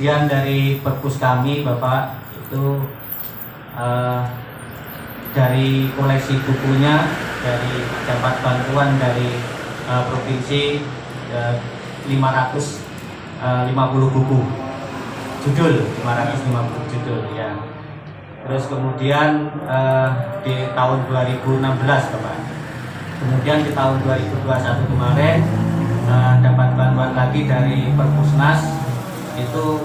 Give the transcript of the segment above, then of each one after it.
kemudian dari perpus kami Bapak itu dari koleksi bukunya, dari dapat bantuan dari provinsi 550 buku judul, 550 judul ya. Terus kemudian di tahun 2016 Bapak. Kemudian di tahun 2021 kemarin dapat bantuan lagi dari Perpusnas, itu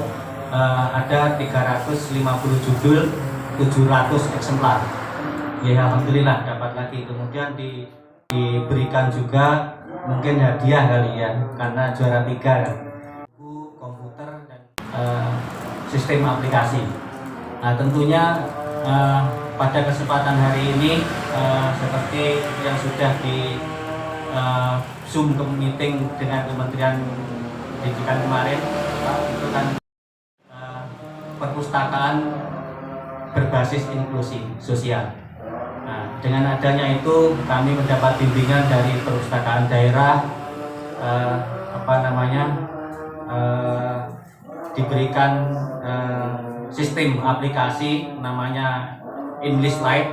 ada 350 judul, 700 eksemplar. Ya alhamdulillah dapat lagi. Kemudian diberikan juga mungkin hadiah kali ya, karena juara 3 kan, buku komputer dan sistem aplikasi. Nah tentunya pada kesempatan hari ini seperti yang sudah di Zoom meeting dengan Kementerian Pendidikan kemarin, itu kan perpustakaan berbasis inklusi sosial. Nah, dengan adanya itu kami mendapat bimbingan dari perpustakaan daerah, diberikan sistem aplikasi namanya English Lite.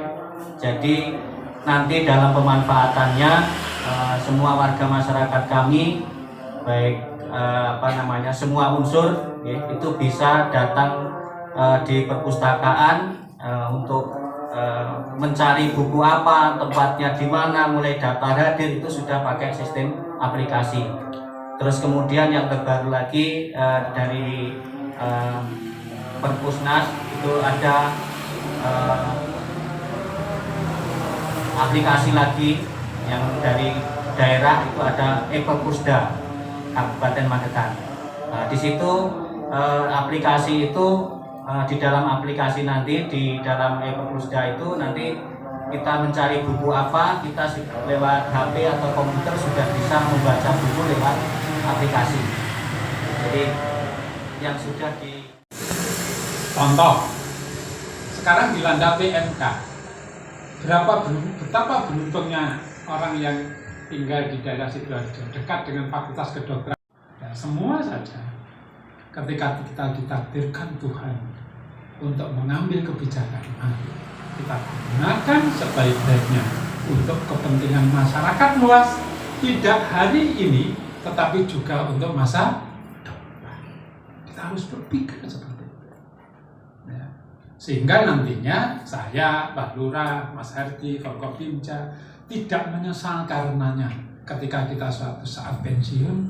Jadi nanti dalam pemanfaatannya semua warga masyarakat kami, baik semua unsur ya, itu bisa datang di perpustakaan untuk mencari buku apa, tempatnya di mana, mulai daftar hadir itu sudah pakai sistem aplikasi. Terus kemudian yang terbaru lagi dari Perpusnas itu ada aplikasi lagi yang dari daerah, itu ada e-Perpusda Kabupaten Magetan. Nah, di situ aplikasi itu di dalam aplikasi nanti di dalam e-Perpusda itu nanti kita mencari buku apa, kita lewat HP atau komputer sudah bisa membaca buku lewat aplikasi. Jadi yang sudah di contoh sekarang dilanda PMK, betapa beruntungnya orang yang tinggal di daerah Sidoarjo dekat dengan Fakultas Kedokteran. Ya, semua saja ketika kita ditakdirkan Tuhan untuk mengambil kebijakan, kita gunakan sebaik-baiknya untuk kepentingan masyarakat luas, tidak hari ini tetapi juga untuk masa depan. Kita harus berpikir seperti itu ya. Sehingga nantinya saya, Pak Lurah, Mas Herdi, Forkopimda tidak menyesal karenanya ketika kita suatu saat pensiun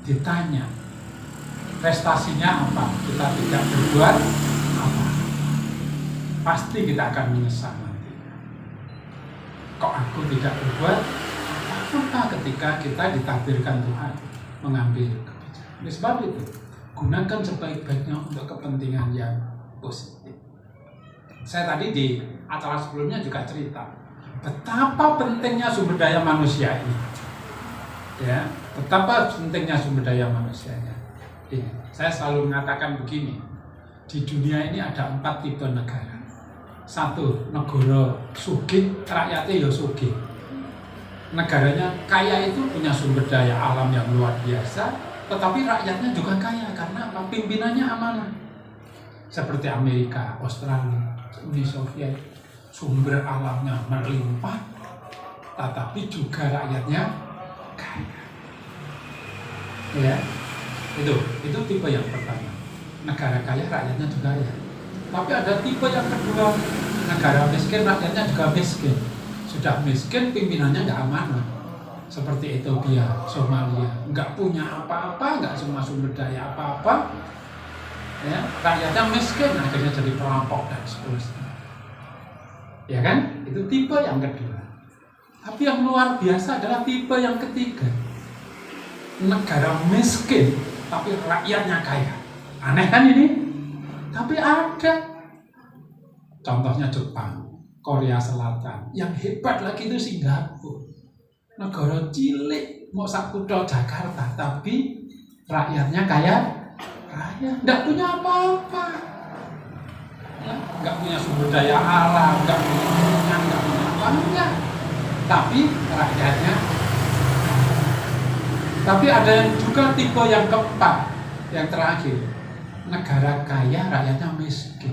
ditanya prestasinya apa, kita tidak berbuat apa, pasti kita akan menyesal nantinya. Kok aku tidak berbuat apa ketika kita ditakdirkan Tuhan mengambil kebijakan. Oleh sebab itu, gunakan sebaik-baiknya untuk kepentingan yang positif. Saya tadi di acara sebelumnya juga cerita betapa pentingnya sumber daya manusia ini. Ya, betapa pentingnya sumber daya manusianya. Ini, saya selalu mengatakan begini, di dunia ini ada 4 tipe negara. 1, negara sugih, rakyatnya ya sugih. Negaranya kaya itu punya sumber daya alam yang luar biasa, tetapi rakyatnya juga kaya karena apa? Pimpinannya amanah. Seperti Amerika, Australia, Uni Soviet, sumber alamnya melimpah, tetapi juga rakyatnya kaya. Ya, itu tipe yang pertama. Negara kaya, rakyatnya juga kaya. Tapi ada tipe yang kedua, negara miskin, rakyatnya juga miskin. Sudah miskin, pimpinannya nggak amanah. Seperti Ethiopia, Somalia, nggak punya apa-apa, nggak semua sumber daya apa-apa. Ya, rakyatnya miskin, akhirnya jadi perampok dan seterusnya. Ya kan? Itu tipe yang kedua. Tapi yang luar biasa adalah tipe yang ketiga. Negara miskin, tapi rakyatnya kaya. Aneh kan ini? Tapi ada. Contohnya Jepang, Korea Selatan. Yang hebat lagi itu Singapura. Negara cilik, mau sakutho Jakarta, tapi rakyatnya kaya. Nggak punya apa-apa. Nggak punya sumber daya alam, nggak punya minyak, nggak punya apa-apa. Tapi rakyatnya. Tapi ada juga tipe yang keempat, yang terakhir. negara kaya rakyatnya miskin.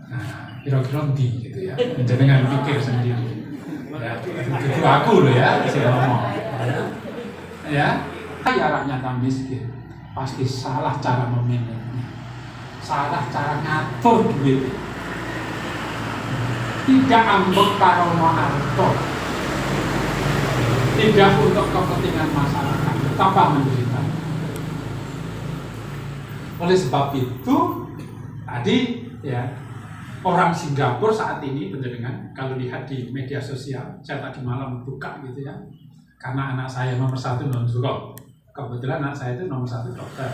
Nah, kira-kira ndi gitu ya. Jenengan pikir sendiri. Ya, itu aku loh ya, saya ngomong. Ya, kaya rakyatnya miskin. Pasti salah cara memilihnya. Salah cara ngatur duit. Tidak ambek karono harta. Tidak untuk kepentingan masyarakat. Betapa menderita. Oleh sebab itu, tadi ya, orang Singapura saat ini penjenengan kalau lihat di media sosial, saya tadi malam buka gitu ya, karena anak saya nomor 1 non-zuro, kebetulan anak saya itu nomor 1 dokter,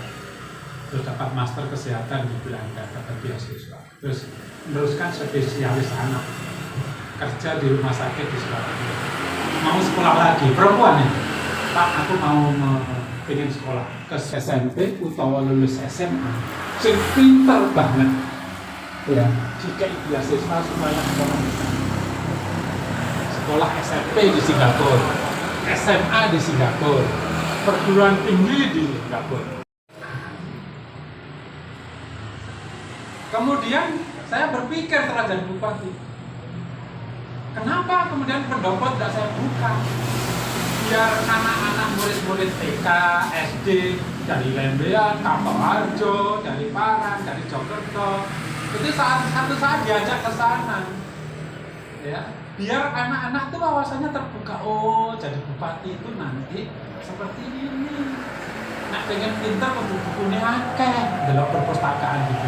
terus dapat master kesehatan di Belanda, dapat beasiswa, terus meneruskan spesialis anak, kerja di rumah sakit di Surabaya, mau sekolah lagi, perempuan itu, Pak aku mau pengen sekolah ke SMP utawa lulus SMA, sing pinter banget. Ya, jika beasiswa supaya sekolah SMP di Singapura, SMA di Singapura, perguruan tinggi di Singapura. Kemudian saya berpikir setelah jadi bupati, kenapa kemudian pendopo tidak saya buka? Biar anak-anak murid-murid TK, SD, dari Lembean, Kapoharjo, dari Parang, dari Jokerto, itu satu saat diajak ke sana, ya, biar anak-anak tuh wawasannya terbuka. Oh, jadi bupati itu nanti seperti ini. Nah, pengen pintar buku-bukunya akeh dalam perpustakaan gitu.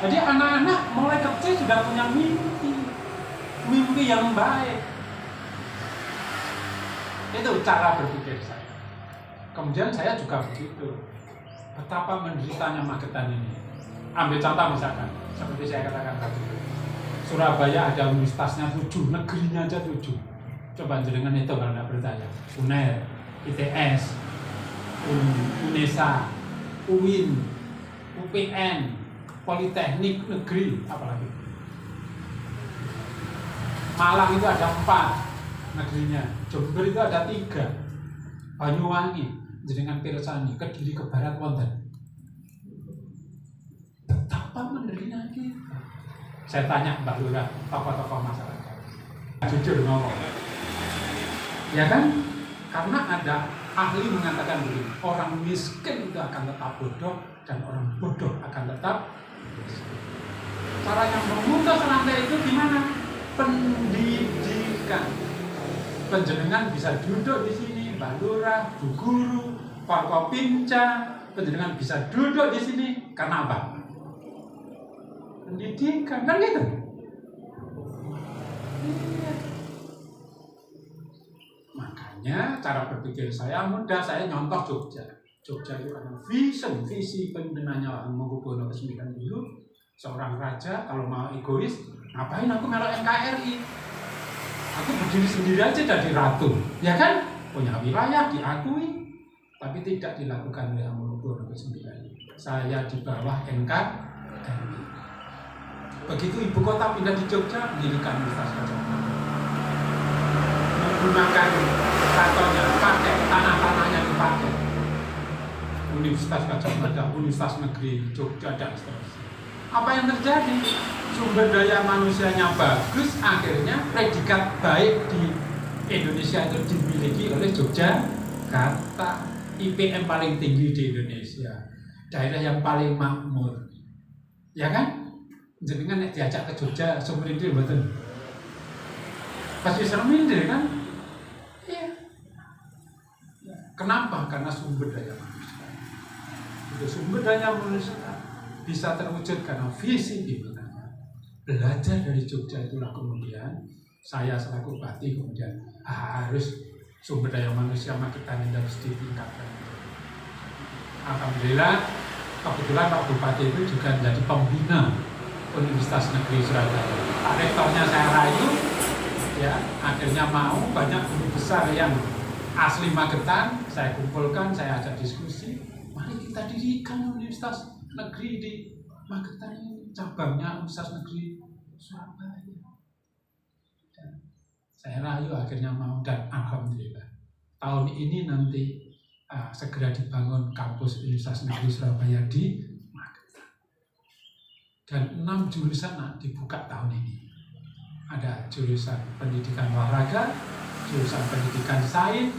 Jadi anak-anak mulai kecil sudah punya mimpi yang baik. Itu cara berpikir saya. Kemudian saya juga begitu. Betapa menderitanya Magetan ini. Ambil contoh misalkan, seperti saya katakan tadi, Surabaya ada universitasnya 7, negerinya aja 7. Coba jenengan itu kalau tidak bertanya. UNER, ITS, UNESA, UIN, UPN, Politeknik Negeri, apalagi. Malang itu ada 4 negerinya, Jember itu ada 3, Banyuwangi, jenengan pirsani, Kediri ke barat wonten. Betapa menderitanya kita. Saya tanya Mbak Lurah, tokoh-tokoh masyarakat, jujur ngomong, ya kan? Karena ada ahli mengatakan begini, orang miskin itu akan tetap bodoh dan orang bodoh akan tetap miskin. Cara yang memutus rantai itu gimana? Pendidikan. Penjenengan bisa duduk di sini, Mbak Lurah, Bu Guru, Forkopimca, penjenengan bisa duduk di sini karena apa? Pendidikan, kan gitu? Makanya cara berpikir saya mudah, saya nyontoh Jogja. Jogja itu ada visi pimpinannya Hamengkubuwono ke-9 dulu. Seorang raja kalau mau egois, ngapain aku melok NKRI? Aku berdiri sendiri aja jadi ratu, ya kan? Punya wilayah diakui, tapi tidak dilakukan oleh Hamengkubuwono ke-9. Saya di bawah NKRI. Begitu ibu kota pindah di Jogja, mendirikan Universitas Gadjah Mada. Menggunakan kantongnya, pakai tanah-tanahnya dipakai. Universitas Gadjah Mada, Universitas Negeri Jogja dan seterusnya. Apa yang terjadi? Sumber daya manusianya bagus, akhirnya predikat baik di Indonesia itu dimiliki oleh Yogyakarta. IPM paling tinggi di Indonesia, daerah yang paling makmur, ya kan? Jenengan nek diajak ke Jogja, Sumrindir mboten. Pasti Sumrindir kan? Iya. Kenapa? Karena sumber daya manusia. Itu sumber daya manusia bisa terwujud karena visi pimpinannya. Belajar dari Jogja itulah kemudian saya selaku bupati kemudian harus sumber daya manusia Magetan ini harus ditingkatkan. Alhamdulillah kebetulan Pak Bupati itu juga menjadi pembina Universitas Negeri Surabaya. Pak Rektornya saya rayu, ya akhirnya mau, banyak guru besar yang asli Magetan saya kumpulkan, saya ajak diskusi, mari kita dirikan Universitas Negeri di Magetan ini, cabangnya Universitas Negeri Surabaya. Dan saya rayu akhirnya mau, dan alhamdulillah tahun ini nanti segera dibangun kampus Universitas Negeri Surabaya di Magetan. Dan 6 jurusan dibuka tahun ini. Ada jurusan pendidikan olahraga, jurusan pendidikan sains,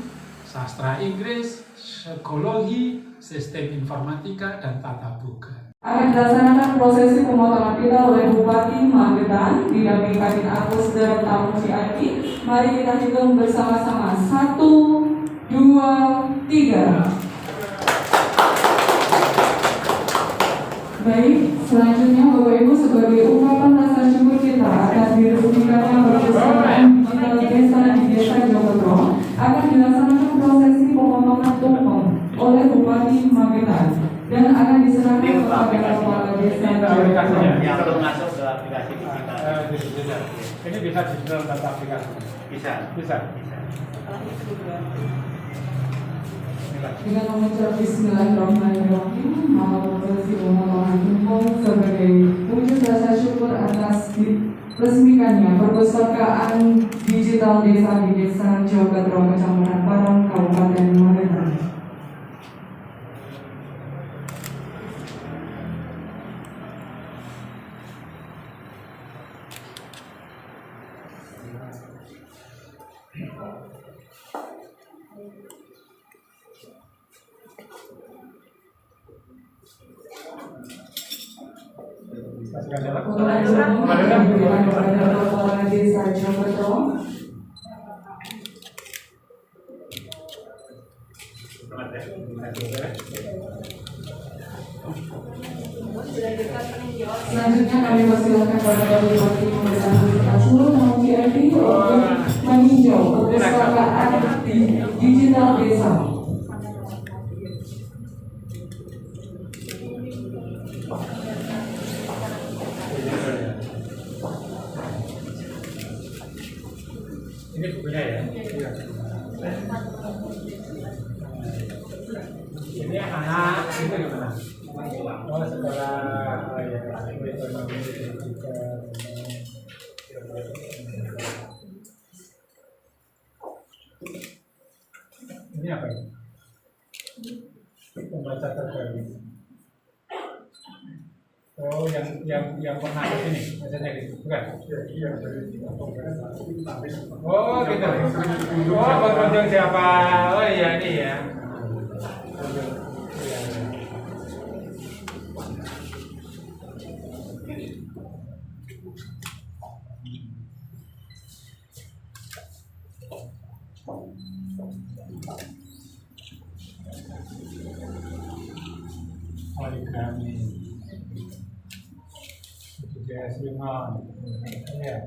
sastra Inggris, psikologi, sistem informatika, dan tata boga. Akan dilaksanakan prosesi pemotongan pita oleh Bupati Magetan didampingi Kadin Agus dan Tamu Cianti. Mari kita hitung bersama-sama. 1, 2, 3. Baik, selanjutnya Bapak Ibu sebagai ungkapan rasa syukur kita atas diresmikannya perpustakaan digital desa di Desa Jogotro akan dilaksanakan prosesi pemotongan tumpeng oleh Bupati Magetan dan akan diserahkan kepada Kepala Desa Jogotro. Yang belum masuk ke aplikasi digital. Ini bisa digital data aplikasi? Bisa. Dengan mengucap Bismillahirrahmanirrahim, nama prosesi pemotongan tumpeng sebagai wujud rasa syukur atas resmikannya perpustakaan digital desa di Desa Jogotro, Kecamatan Parang, Kabupaten Magetan. Kepala Desa Jogotro. Selanjutnya kami persilakan kepada Bupati Magetan Asrul Muhammad untuk meninjau perpustakaan digital desa. Ini bukunya ya? Iya. Ini anak itu gimana? Oh, sekolah ini apa ini? Pembaca terbaru. Oh, yang pernah ke sini, bacanya gitu, bukan? Iya. Oh, gitu. Oh, pengunjung siapa? Oh iya, ini ya. Poligami. Simon, ya.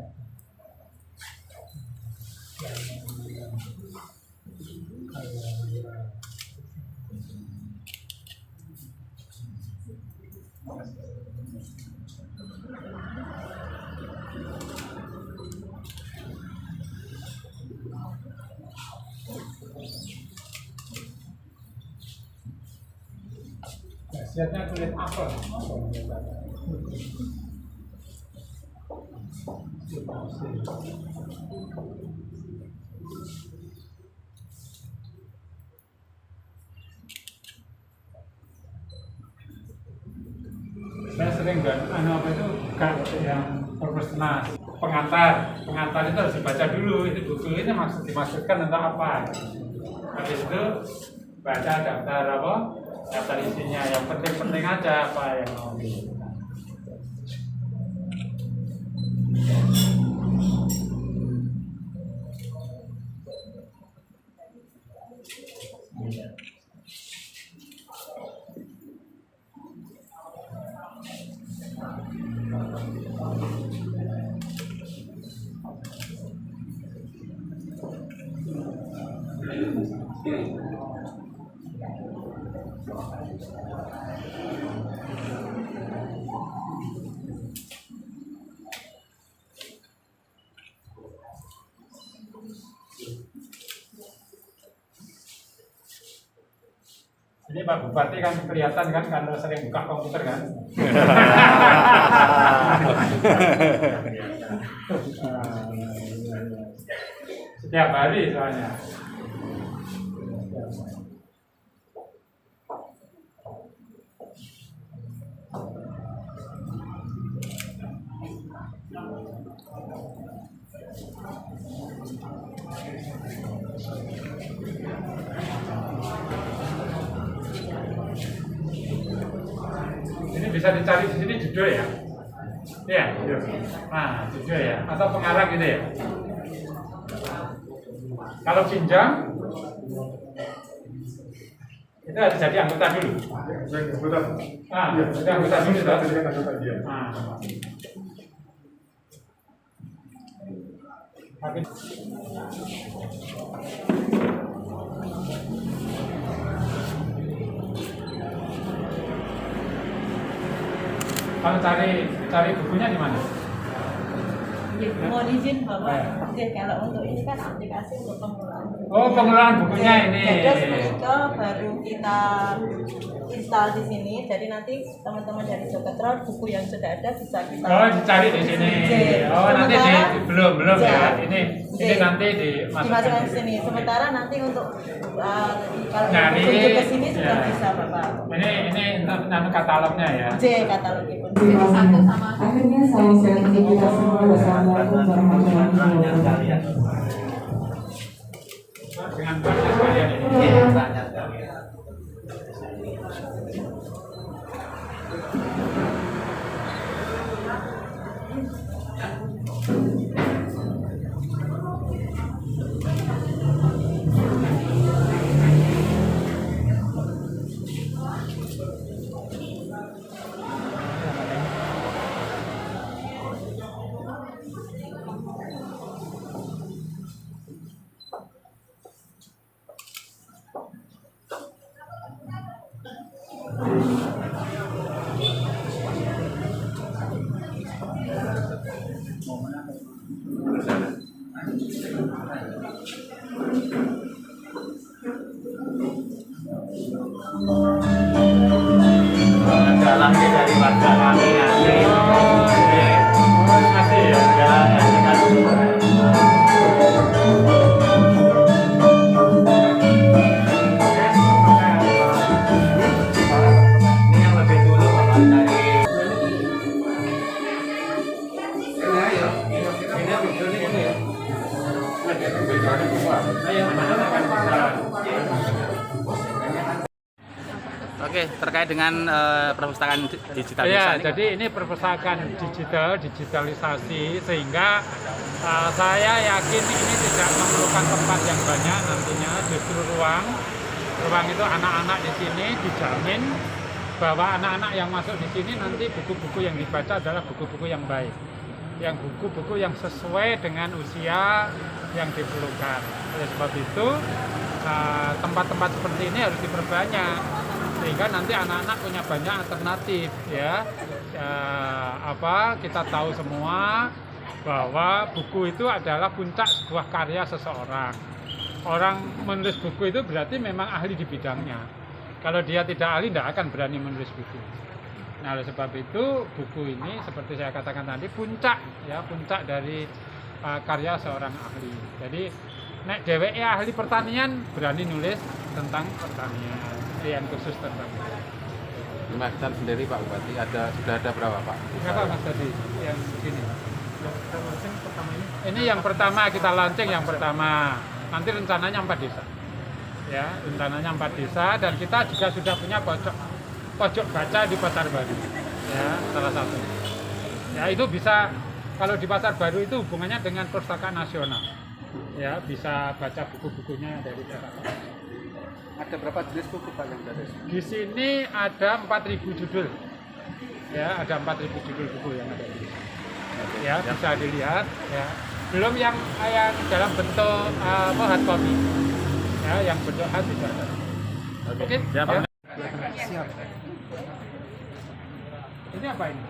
Khasiatnya kulit apel. Saya sering apa itu yang profesional pengantar itu harus dibaca dulu, itu buku ini dimaksudkan untuk apa. Habis itu baca daftar isinya, yang penting aja apa yang mau. Ini Pak Bupati kan kelihatan kan karena sering buka komputer kan. Setiap hari soalnya. Ini bisa dicari di sini judul ya? Iya. Nah, judul ya, atau pengarang gitu ya. Kalau pinjam, itu harus jadi anggota dulu. Jadi anggota dulu toh. Tapi kalau cari bukunya di mana? Mohon izin Bapak, kalau untuk ini kan aplikasi untuk pengelolaan. Oh, pengelolaan bukunya ini. Terus menikah baru kita install di sini. Jadi nanti teman-teman dari Joketron buku yang sudah ada bisa kita. Oh, dicari di sini. Oh, nanti belum ya. Ini nanti dimasukkan di sini. Sementara nanti untuk kalau nyari ke sini sudah bisa Bapak. Ini katalognya ya. Katalognya pun. Akhirnya saya share ke kita semua. Wassalamualaikum warahmatullahi wabarakatuh. Dengan banyak sekalian ini. Dalamnya dari warga kami nanti. Masih ya. Ini yang lebih dulu Bapak dari. Oke, terkait dengan perpustakaan digital Ya, ini, jadi ini perpustakaan digitalisasi sehingga saya yakin ini tidak memerlukan tempat yang banyak nantinya, justru ruang itu anak-anak di sini dijamin bahwa anak-anak yang masuk di sini nanti buku-buku yang dibaca adalah buku-buku yang baik, yang buku-buku yang sesuai dengan usia yang diperlukan. Oleh sebab itu tempat-tempat seperti ini harus diperbanyak sehingga nanti anak-anak punya banyak alternatif ya. Kita tahu semua bahwa buku itu adalah puncak sebuah karya seseorang. Orang menulis buku itu berarti memang ahli di bidangnya. Kalau dia tidak ahli, tidak akan berani menulis buku. Nah, oleh sebab itu buku ini seperti saya katakan tadi puncak dari karya seorang ahli. Jadi nek dheweke ahli pertanian berani nulis tentang pertanian, yang khusus tentang itu. Mas Dan sendiri Pak Bupati sudah ada berapa Pak? Berapa Mas tadi yang sini? Ini yang pertama kita launching yang pertama. Nanti rencananya 4 desa. Ya, rencananya 4 desa dan kita juga sudah punya pojok baca di Pasar Baru. Ya, salah satu. Ya, itu bisa kalau di Pasar Baru itu hubungannya dengan Perpustakaan Nasional. Ya, bisa baca buku-bukunya dari Perpustakaan. Ada berapa jenis buku Pak yang ada? Di sini ada 4.000 judul. Ya, ada 4.000 judul buku yang ada di sini. Ya, bisa dilihat ya. Belum yang dalam bentuk hard copy. Ya, yang bentuk hard juga ada. Oke. Siap. Ya. Siap. Ini apa ini?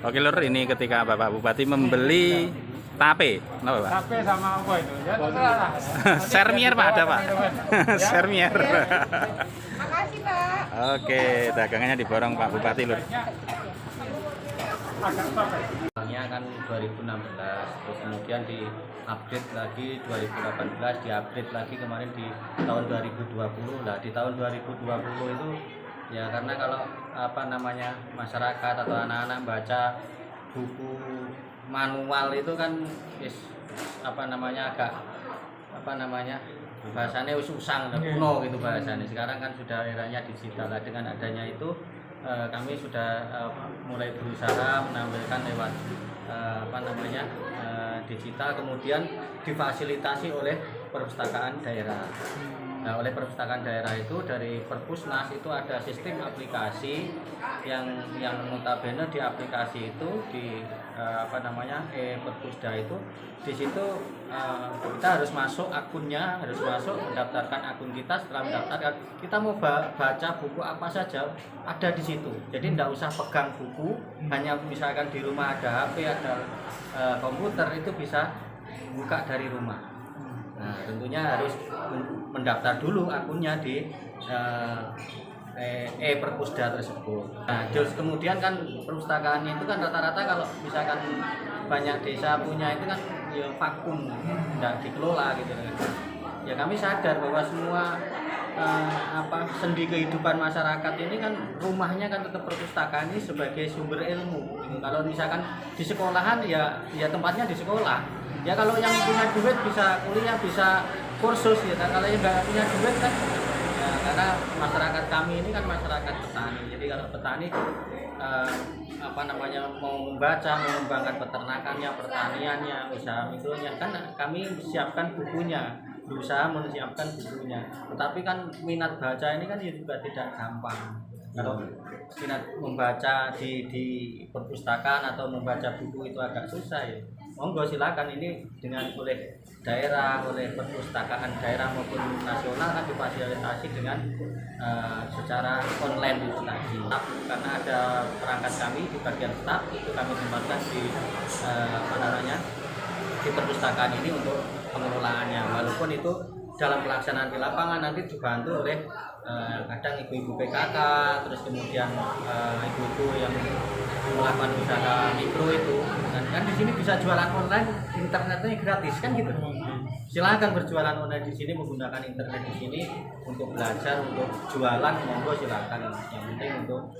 Oke Lur, ini ketika Bapak Bupati membeli tape, kenapa Pak? Tape sama apa itu? Ya, terserah. Sermier Pak, ada Pak. Ya. Sermier. Makasih Pak. Oke, dagangannya diborong Pak Bupati Lur. Awalnya kan 2016, terus kemudian di update lagi 2018, di update lagi kemarin di tahun 2020. Nah di tahun 2020 itu ya karena kalau masyarakat atau anak-anak baca buku manual itu kan agak bahasanya usang kuno gitu bahasanya. Sekarang kan sudah eranya digital. Dengan adanya itu kami sudah mulai berusaha menampilkan lewat digital, kemudian difasilitasi oleh perpustakaan daerah. Nah, oleh perpustakaan daerah itu dari Perpusnas itu ada sistem aplikasi yang notabene di aplikasi itu di Perpusda itu di situ kita harus masuk akunnya, harus masuk mendaftarkan akun kita. Setelah mendaftarkan kita mau baca buku apa saja ada di situ. Jadi tidak usah pegang buku, hanya misalkan di rumah ada HP, ada komputer, itu bisa buka dari rumah. Nah, tentunya harus mendaftar dulu akunnya di Perpusda tersebut. Nah, terus kemudian kan perpustakaan itu kan rata-rata kalau misalkan banyak desa punya itu kan ya vakum, tidak dikelola gitu. Ya kami sadar bahwa semua sendi kehidupan masyarakat ini kan rumahnya kan tetap perpustakaan ini sebagai sumber ilmu. Kalau misalkan di sekolahan ya tempatnya di sekolah. Ya kalau yang punya duit bisa kuliah, bisa kursus ya. Kalau yang nggak punya duit kan ya, karena masyarakat kami ini kan masyarakat petani. Jadi kalau petani mau membaca, mengembangkan peternakannya, pertaniannya, usaha mikronya, kan kami siapkan bukunya, berusaha menyiapkan bukunya. Tetapi kan minat baca ini kan juga tidak gampang. Kalau minat membaca di perpustakaan atau membaca buku itu agak susah ya. Monggo silakan, ini dengan oleh daerah, oleh perpustakaan daerah maupun nasional kan difasilitasi dengan secara online itu tadi. Karena ada perangkat kami di bagian staf itu kami tempatkan di perpustakaan ini untuk pengelolaannya. Walaupun itu dalam pelaksanaan di lapangan nanti dibantu oleh kadang ibu-ibu PKK, terus kemudian ibu-ibu yang melakukan usaha mikro itu. Dan kan di sini bisa jualan online, internetnya gratis kan gitu. Silakan berjualan online di sini, menggunakan internet di sini untuk belajar, untuk jualan, monggo silakan. Yang penting untuk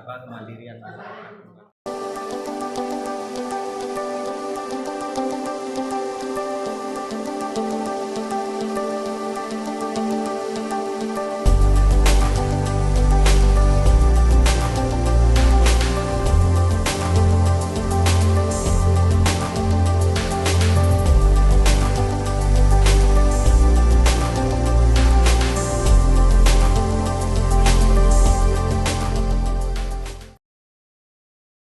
kemandirian masyarakat.